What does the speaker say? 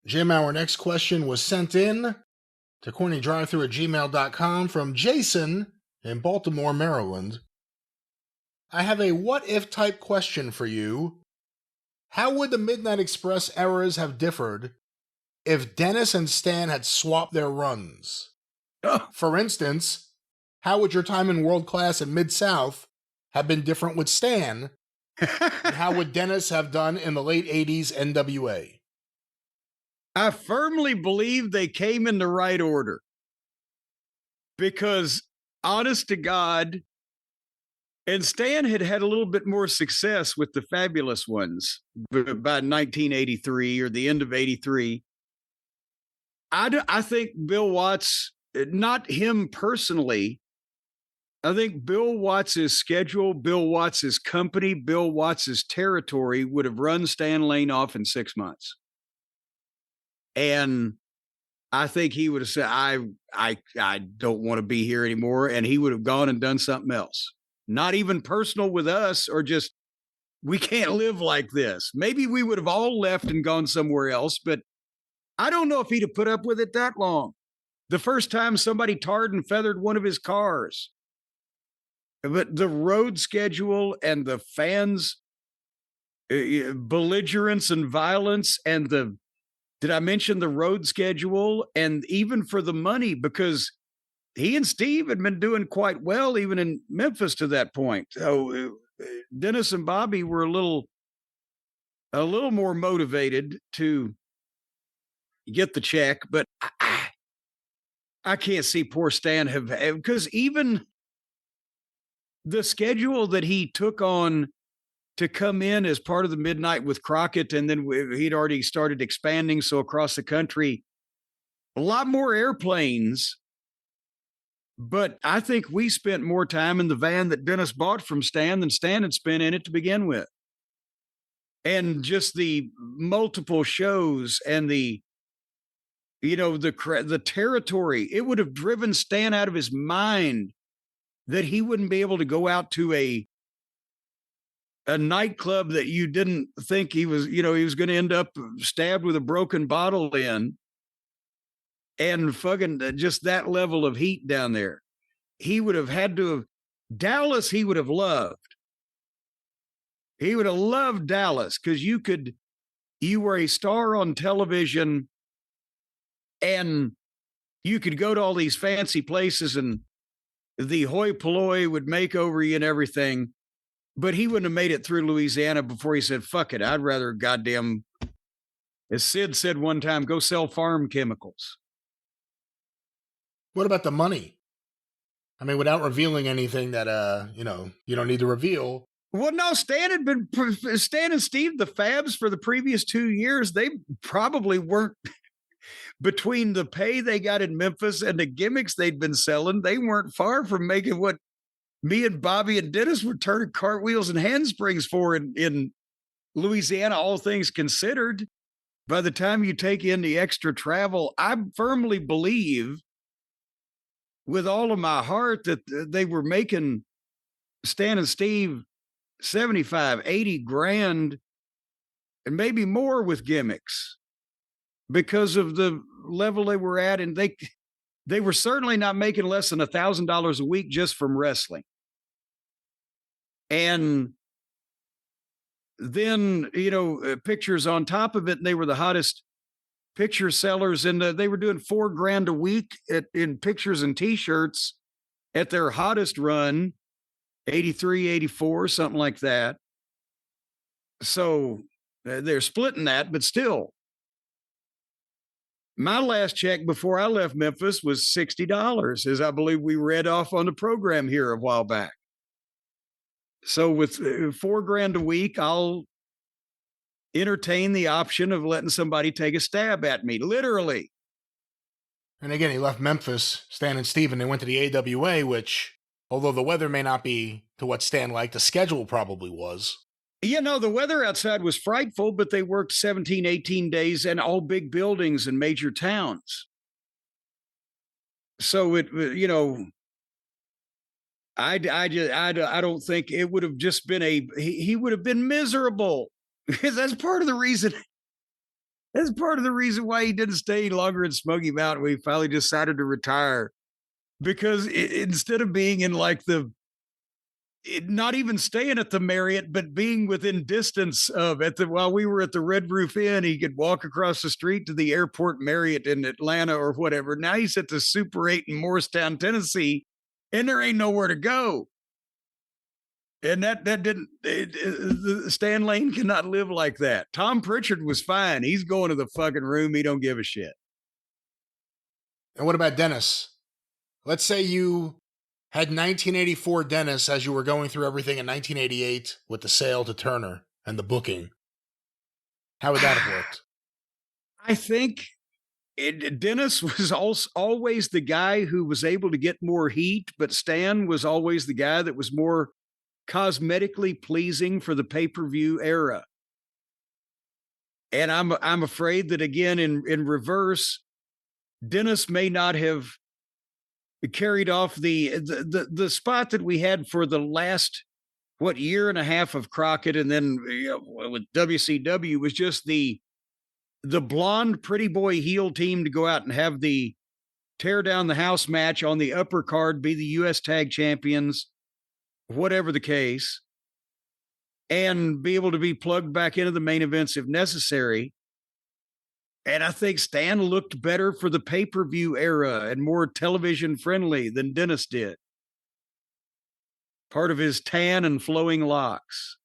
Jim, our next question was sent in to CornyDriveThru@gmail.com from Jason in Baltimore, Maryland. I have a what-if type question for you. How would the Midnight Express eras have differed if Dennis and Stan had swapped their runs? For instance, how would your time in World Class and Mid-South have been different with Stan? And how would Dennis have done in the late 80s NWA? I firmly believe they came in the right order. Because, honest to God, and Stan had had a little bit more success with the Fabulous Ones by 1983 or the end of 83. I think Bill Watts, not him personally, I think Bill Watts' schedule, Bill Watts' company, Bill Watts' territory would have run Stan Lane off in 6 months. And I think he would have said, I don't want to be here anymore. And he would have gone and done something else. Not even personal with us, or just, we can't live like this. Maybe we would have all left and gone somewhere else, but I don't know if he'd have put up with it that long. The first time somebody tarred and feathered one of his cars. But the road schedule and the fans' belligerence and violence, and did I mention the road schedule? And even for the money, because he and Steve had been doing quite well even in Memphis to that point. So Dennis and Bobby were a little more motivated to get the check, but I can't see poor Stan because even the schedule that he took on to come in as part of the Midnight with Crockett, and then he'd already started expanding, so across the country, a lot more airplanes. But I think we spent more time in the van that Dennis bought from Stan than Stan had spent in it to begin with. And just the multiple shows and the territory, it would have driven Stan out of his mind that he wouldn't be able to go out to a nightclub that you didn't think he was going to end up stabbed with a broken bottle in, and fucking just that level of heat down there. He would have had to have Dallas. He would have loved. He would have loved Dallas because you were a star on television, and you could go to all these fancy places, and the hoi polloi would make over you and everything. But he wouldn't have made it through Louisiana before he said, fuck it. I'd rather goddamn, as Sid said one time, go sell farm chemicals. What about the money? I mean, without revealing anything that, you don't need to reveal. Well, no, Stan and Steve, the Fabs, for the previous 2 years, they probably weren't, between the pay they got in Memphis and the gimmicks they'd been selling, they weren't far from making what me and Bobby and Dennis were turning cartwheels and handsprings for in Louisiana, all things considered. By the time you take in the extra travel, I firmly believe with all of my heart that they were making Stan and Steve 75, 80 grand and maybe more with gimmicks because of the level they were at. And they were certainly not making less than $1,000 a week just from wrestling. And then, pictures on top of it, and they were the hottest picture sellers, and they were doing $4,000 a week in pictures and t-shirts at their hottest run, 83, 84, something like that. So they're splitting that, but still. My last check before I left Memphis was $60, as I believe we read off on the program here a while back. So with $4,000 a week, I'll entertain the option of letting somebody take a stab at me, literally. And again, he left Memphis, Stan and Steve, and they went to the AWA, which, although the weather may not be to what Stan liked, the schedule probably was. The weather outside was frightful, but they worked 17, 18 days and all big buildings in major towns. So I don't think it would have just been he would have been miserable, because that's part of the reason That's part of the reason why he didn't stay any longer in Smoky Mountain. We finally decided to retire because instead of being in like not even staying at the Marriott, but being within distance of while we were at the Red Roof Inn, he could walk across the street to the Airport Marriott in Atlanta or whatever. Now he's at the Super 8 in Morristown, Tennessee, and there ain't nowhere to go. And that didn't, Stan Lane cannot live like that. Tom Pritchard was fine. He's going to the fucking room. He don't give a shit. And what about Dennis? Let's say you had 1984 Dennis as you were going through everything in 1988 with the sale to Turner and the booking. How would that have worked? I think Dennis was always the guy who was able to get more heat, but Stan was always the guy that was more cosmetically pleasing for the pay-per-view era. And I'm afraid that, again, in reverse, Dennis may not have carried off the spot that we had for the last year and a half of Crockett, and then with WCW was just the blonde pretty boy heel team to go out and have the tear down the house match on the upper card, be the U.S. Tag Champions, whatever the case, and be able to be plugged back into the main events if necessary. And I think Stan looked better for the pay-per-view era and more television friendly than Dennis did. Part of his tan and flowing locks.